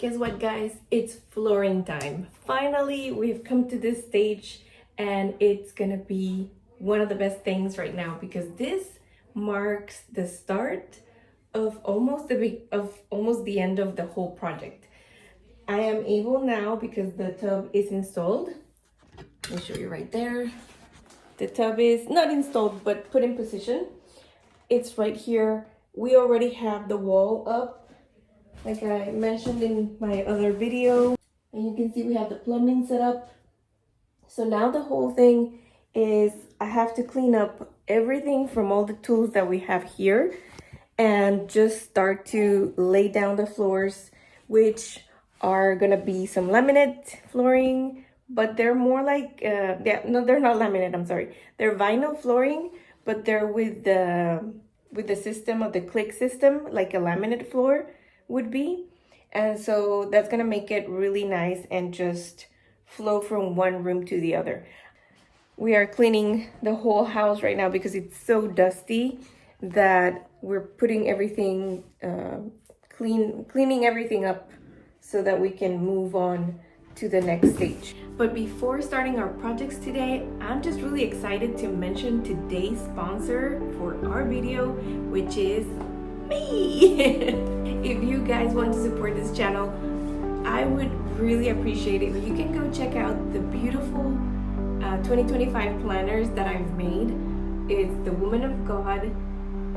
Guess what, guys? It's flooring time. Finally, we've come to this stage, and it's gonna be one of the best things right now because this marks the start of almost the end of the whole project. I am able now because the tub is installed. Let me show you right there. The tub is not installed but put in position. It's right here. We already have the wall up, like I mentioned in my other video. And you can see we have the plumbing set up. So now the whole thing is I have to clean up everything from all the tools that we have here and just start to lay down the floors, which are gonna be some laminate flooring, but they're more like, they're not laminate, I'm sorry. They're vinyl flooring, but they're with the system of the click system, like a laminate floor would be. And so that's gonna make it really nice and just flow from one room to the other. We are cleaning the whole house right now because it's so dusty that we're putting everything, cleaning everything up so that we can move on to the next stage. But before starting our projects today, I'm just really excited to mention today's sponsor for our video, which is me. If you guys want to support this channel, I would really appreciate it if you can go check out the beautiful 2025 planners that I've made. It's the Woman of God,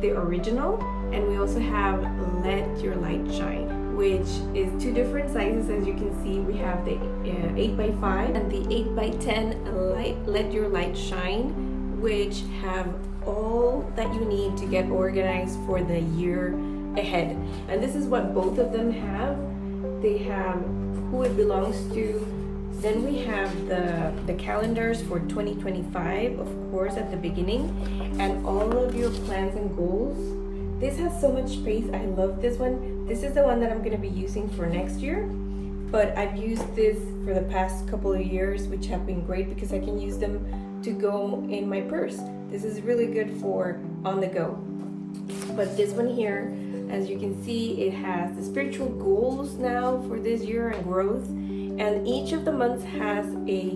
the original, and we also have Let Your Light Shine, which is two different sizes. As you can see, we have the 8x5 and the 8x10 Let Your Light Shine, which have all that you need to get organized for the year ahead. And this is what both of them have. They have who it belongs to. Then we have the calendars for 2025, of course, at the beginning, and all of your plans and goals. This has so much space. I love this one. This is the one that I'm going to be using for next year, but I've used this for the past couple of years, which have been great because I can use them to go in my purse. This is really good for on the go. But this one here, as you can see, it has the spiritual goals now for this year and growth. And each of the months has a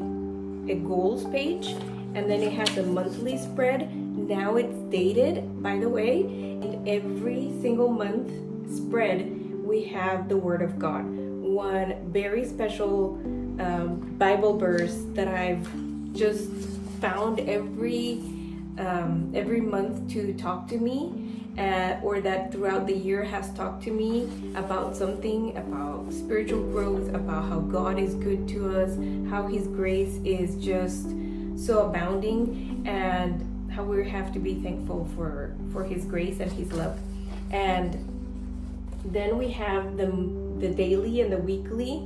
goals page, and then it has a monthly spread. Now it's dated, by the way. In every single month spread, we have the Word of God. One very special Bible verse that I've just found every month to talk to me. Or that throughout the year has talked to me about something, about spiritual growth, about how God is good to us, how His grace is just so abounding, and how we have to be thankful for His grace and His love. And then we have the daily and the weekly,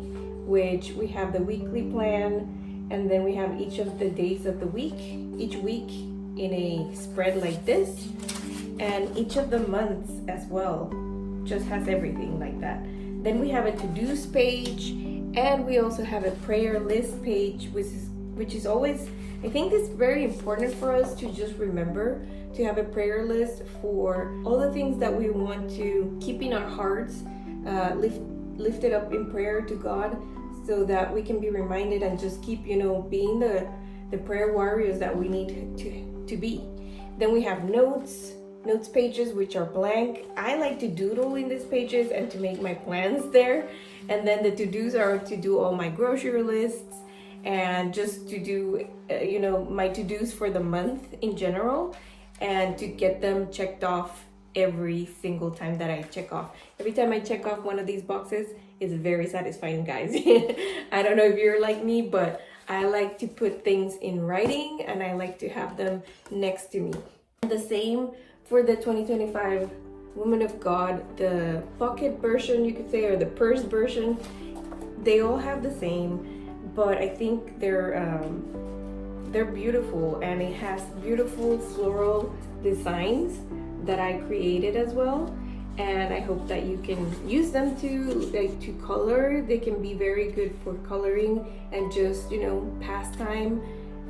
which we have the weekly plan, and then we have each of the days of the week, each week in a spread like this. And each of the months as well just has everything like that. Then we have a to-dos page, and we also have a prayer list page, which is always, I think it's very important for us to just remember to have a prayer list for all the things that we want to keep in our hearts, lifted up in prayer to God, so that we can be reminded and just keep, being the prayer warriors that we need to be. Then we have notes pages, which are blank. I like to doodle in these pages and to make my plans there. And then the to-dos are to do all my grocery lists and just to do, my to-dos for the month in general, and to get them checked off every single time that I check off. Every time I check off one of these boxes, it's very satisfying, guys. I don't know if you're like me, but I like to put things in writing and I like to have them next to me. The same for the 2025 Woman of God, the pocket version, you could say, or the purse version. They all have the same, but I think they're beautiful, and it has beautiful floral designs that I created as well. And I hope that you can use them to color. They can be very good for coloring and just, pastime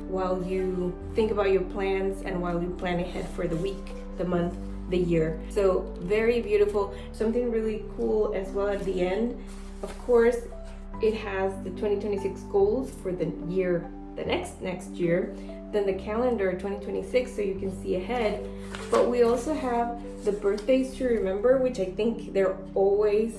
while you think about your plans and while you plan ahead for the week, the month, the year. So very beautiful. Something really cool as well at the end Of course, it has the 2026 goals for the year, the next year, then the calendar 2026, so you can see ahead. But we also have the birthdays to remember, which I think they're always,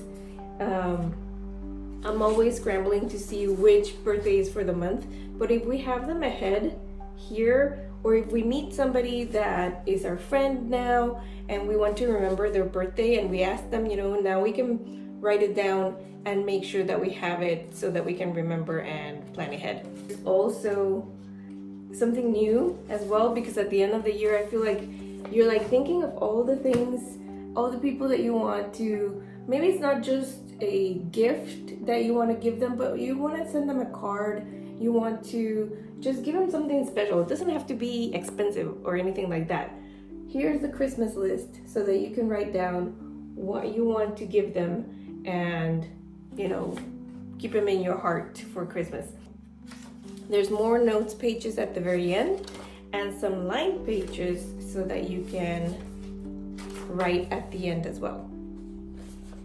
I'm always scrambling to see which birthday is for the month. But if we have them ahead here, or if we meet somebody that is our friend now and we want to remember their birthday and we ask them, now we can write it down and make sure that we have it so that we can remember and plan ahead. Also, something new as well, because at the end of the year I feel like you're like thinking of all the things, all the people that you want to, maybe it's not just a gift that you want to give them, but you want to send them a card, you want to just give them something special. It doesn't have to be expensive or anything like that. Here's the Christmas list so that you can write down what you want to give them and keep them in your heart for Christmas. There's more notes pages at the very end and some line pages so that you can write at the end as well.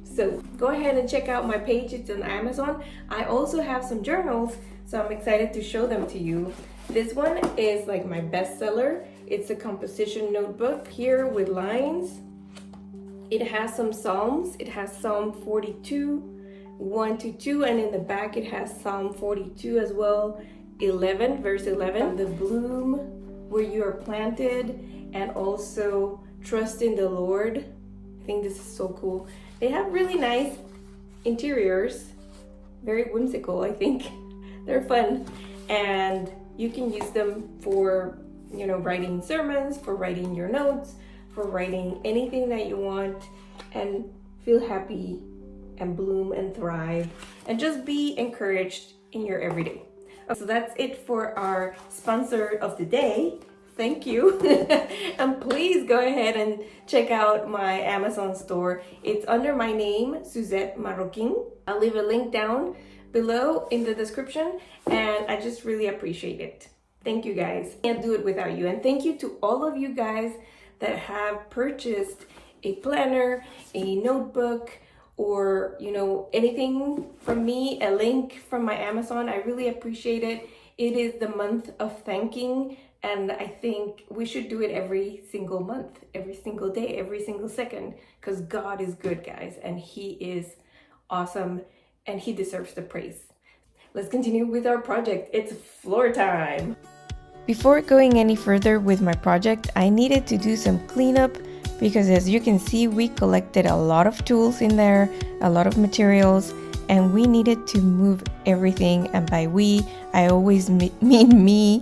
So go ahead and check out my page. It's on Amazon. I also have some journals, so I'm excited to show them to you. This one is like my bestseller. It's a composition notebook here with lines. It has some Psalms. It has Psalm 42, 1 to 2, and in the back it has Psalm 42 as well, 11, verse 11. The bloom where you are planted, and also trust in the Lord. I think this is so cool. They have really nice interiors, very whimsical, I think. They're fun, and you can use them for, writing sermons, for writing your notes, for writing anything that you want, and feel happy and bloom and thrive and just be encouraged in your everyday. So that's it for our sponsor of the day. Thank you. And please go ahead and check out my Amazon store. It's under my name, Suzette Marroquin. I'll leave a link down below in the description, and I just really appreciate it. Thank you guys. Can't do it without you. And thank you to all of you guys that have purchased a planner, a notebook, or anything from me, a link from my Amazon. I really appreciate it. It is the month of thanking, and I think we should do it every single month, every single day, every single second, because God is good, guys, and He is awesome, and He deserves the praise. Let's continue with our project. It's floor time. Before going any further with my project, I needed to do some cleanup, because as you can see, we collected a lot of tools in there, a lot of materials, and we needed to move everything. And by we, I always mean me,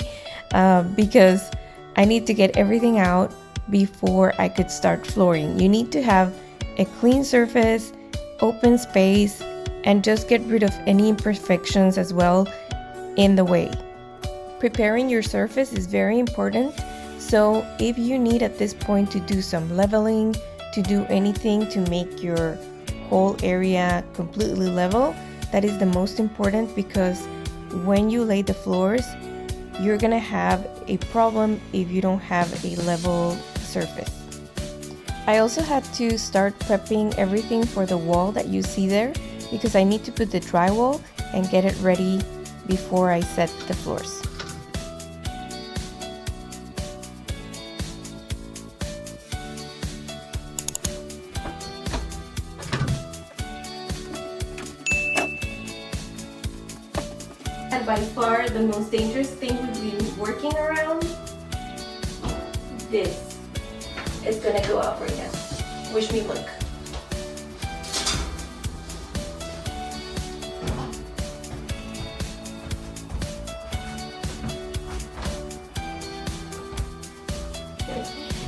because I need to get everything out before I could start flooring. You need to have a clean surface, open space, and just get rid of any imperfections as well in the way. Preparing your surface is very important. So if you need at this point to do some leveling, to do anything to make your whole area completely level, that is the most important, because when you lay the floors, you're gonna have a problem if you don't have a level surface. I also had to start prepping everything for the wall that you see there, because I need to put the drywall and get it ready before I set the floors. And by far the most dangerous thing we've been working around, this is gonna go out right now. Wish me luck.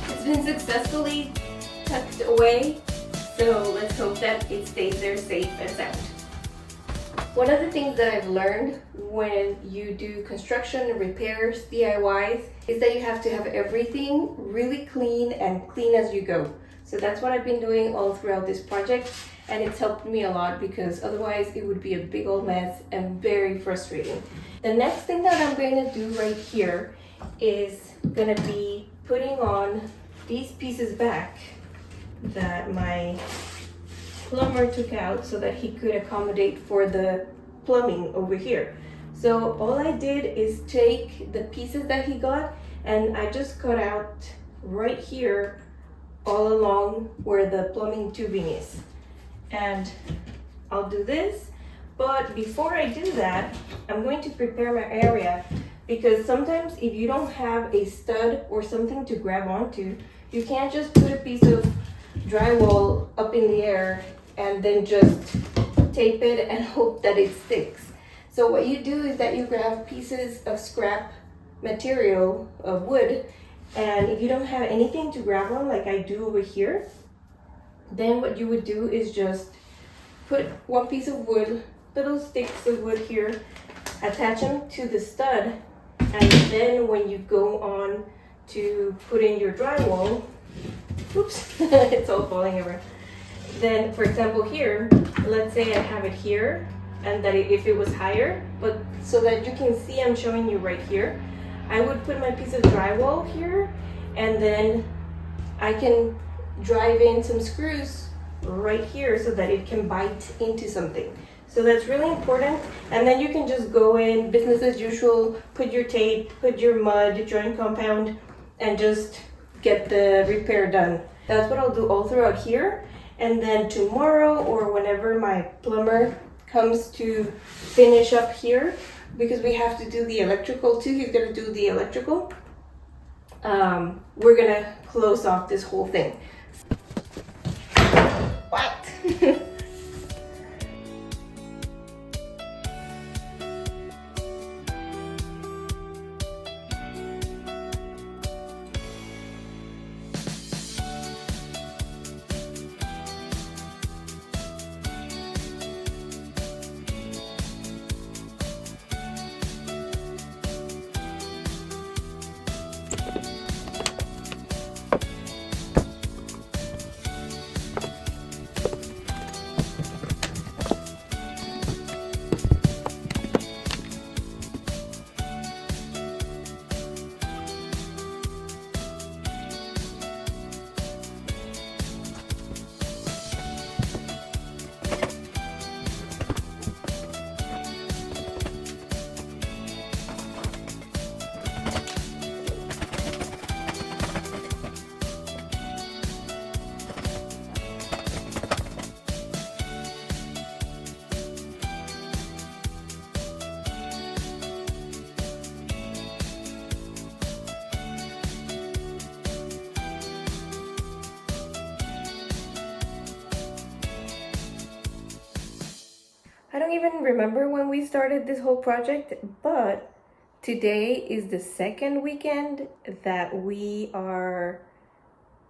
It's been successfully tucked away, so let's hope that it stays there safe and sound. One of the things that I've learned when you do construction and repairs, DIYs, is that you have to have everything really clean and clean as you go. So that's what I've been doing all throughout this project, and it's helped me a lot, because otherwise it would be a big old mess and very frustrating. The next thing that I'm going to do right here is going to be putting on these pieces back that my plumber took out so that he could accommodate for the plumbing over here. So all I did is take the pieces that he got and I just cut out right here all along where the plumbing tubing is. And I'll do this, but before I do that, I'm going to prepare my area, because sometimes if you don't have a stud or something to grab onto, you can't just put a piece of drywall up in the air and then just tape it and hope that it sticks. So what you do is that you grab pieces of scrap material of wood, and if you don't have anything to grab on like I do over here, then what you would do is just put one piece of wood, little sticks of wood here, attach them to the stud, and then when you go on to put in your drywall, oops, it's all falling over. Then, for example, here, let's say I have it here, and that if it was higher, but so that you can see, I'm showing you right here, I would put my piece of drywall here, and then I can drive in some screws right here so that it can bite into something. So that's really important. And then you can just go in business as usual, put your tape, put your mud, joint compound, and just get the repair done. That's what I'll do all throughout here. And then tomorrow, or whenever my plumber comes to finish up here, because we have to do the electrical too, he's gonna do the electrical, we're gonna close off this whole thing. What? I don't even remember when we started this whole project, but today is the second weekend that we are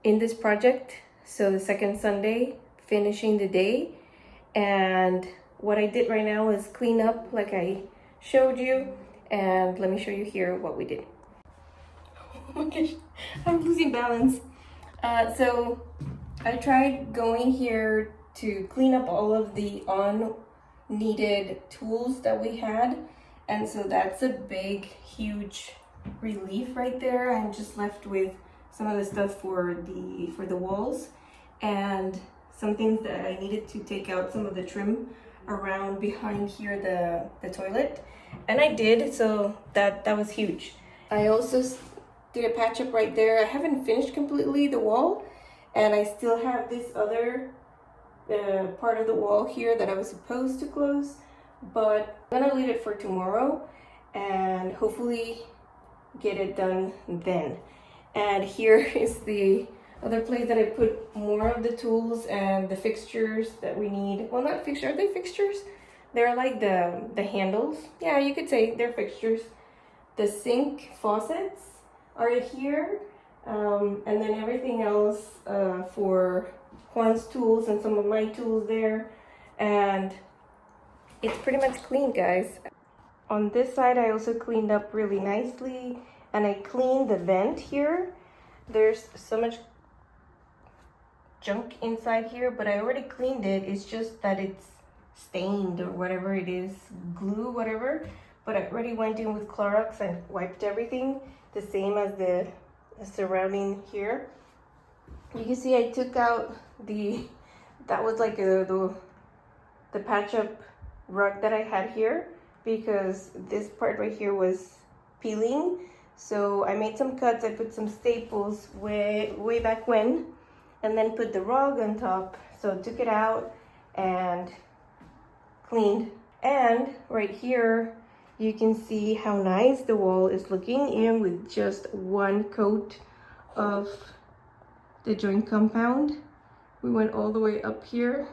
in this project. So the second Sunday, finishing the day. And what I did right now is clean up like I showed you. And let me show you here what we did. Oh my gosh, I'm losing balance. So I tried going here to clean up all of the unneeded tools that we had, and so that's a big huge relief right there. I'm just left with some of the stuff for the walls and some things that I needed to take out, some of the trim around behind here, the toilet, and I did, so that was huge. I also did a patch up right there. I haven't finished completely the wall, and I still have this other part of the wall here that I was supposed to close, but I'm gonna leave it for tomorrow and hopefully get it done then. And here is the other place that I put more of the tools and the fixtures that we need. Well, not fixtures, are they fixtures? They're like the handles. Yeah, you could say they're fixtures. The sink faucets are here, and then everything else for Juan's tools and some of my tools there, and it's pretty much clean, guys. On this side I also cleaned up really nicely, and I cleaned the vent here. There's so much junk inside here, but I already cleaned it. It's just that it's stained or whatever it is, glue, whatever, but I already went in with Clorox and wiped everything, the same as the surrounding here. You can see I took out the that was like the patch up rug that I had here, because this part right here was peeling. So I made some cuts, I put some staples way back when, and then put the rug on top. So took it out and cleaned. And right here you can see how nice the wall is looking, even with just one coat of the joint compound. We went all the way up here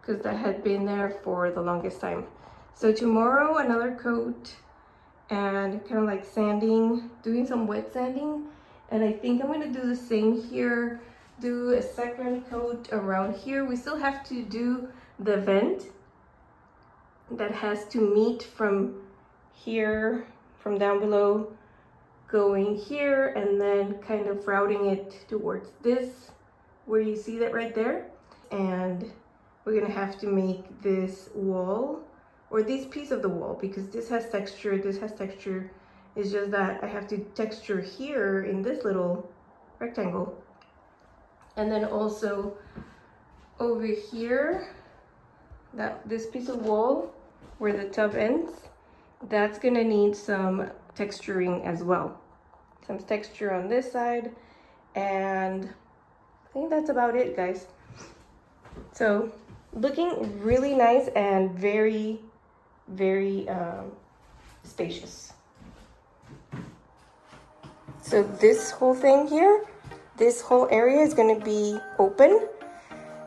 because that had been there for the longest time. So tomorrow another coat and kind of like sanding, doing some wet sanding. And I think I'm gonna do the same here, do a second coat around here. We still have to do the vent that has to meet from here, from down below, going here, and then kind of routing it towards this, where you see that right there. And we're gonna have to make this wall, or this piece of the wall, because this has texture, this has texture. It's just that I have to texture here in this little rectangle. And then also over here, this piece of wall where the tub ends, that's gonna need some texturing as well. Some texture on this side, and I think that's about it, guys. So looking really nice and very spacious. So this whole thing here, this whole area is going to be open,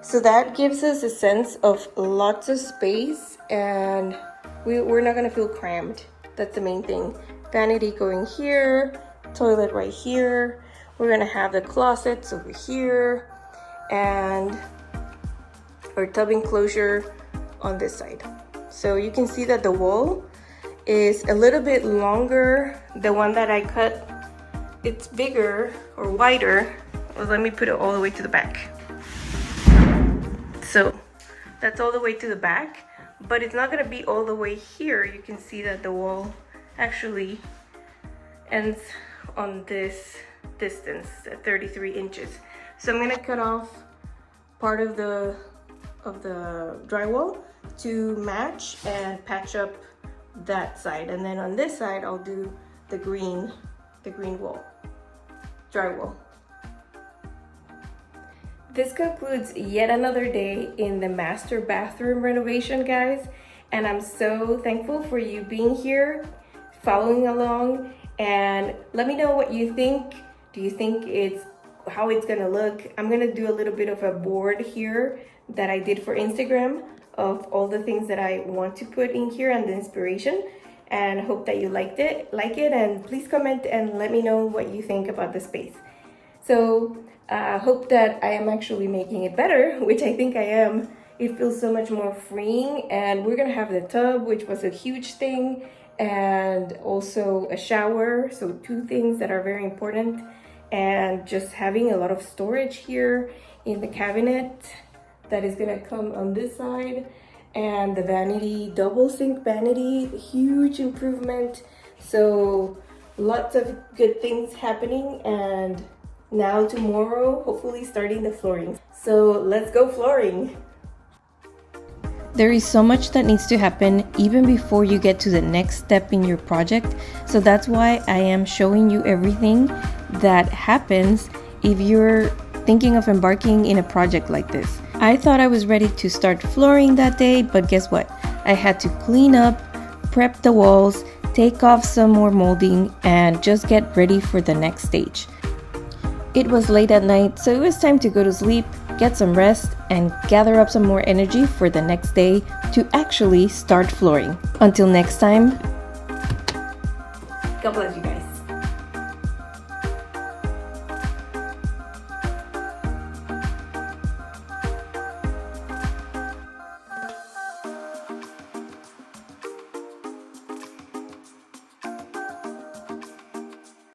so that gives us a sense of lots of space, and we're not going to feel cramped. That's the main thing. Vanity going here, toilet right here. We're going to have the closets over here, and our tub enclosure on this side. So you can see that the wall is a little bit longer. The one that I cut, it's bigger or wider. Well, let me put it all the way to the back. So that's all the way to the back, but it's not gonna be all the way here. You can see that the wall actually ends on this distance at 33 inches. So I'm gonna cut off part of the drywall to match and patch up that side, and then on this side I'll do the green wall, drywall. This concludes yet another day in the master bathroom renovation, guys, and I'm so thankful for you being here, following along, and let me know what you think. Do you think how it's gonna look? I'm gonna do a little bit of a board here that I did for Instagram of all the things that I want to put in here and the inspiration, and hope that you like it, and please comment and let me know what you think about the space. So hope that I am actually making it better, which I think I am. It feels so much more freeing, and we're gonna have the tub, which was a huge thing, and also a shower, so two things that are very important, and just having a lot of storage here in the cabinet that is gonna come on this side, and the vanity, double sink vanity, huge improvement. So lots of good things happening, and now tomorrow hopefully starting the flooring. So let's go flooring. There is so much that needs to happen even before you get to the next step in your project, so that's why I am showing you everything that happens if you're thinking of embarking in a project like this. I thought I was ready to start flooring that day, but guess what? I had to clean up, prep the walls, take off some more molding, and just get ready for the next stage. It was late at night, so it was time to go to sleep, get some rest, and gather up some more energy for the next day to actually start flooring. Until next time, God bless you guys.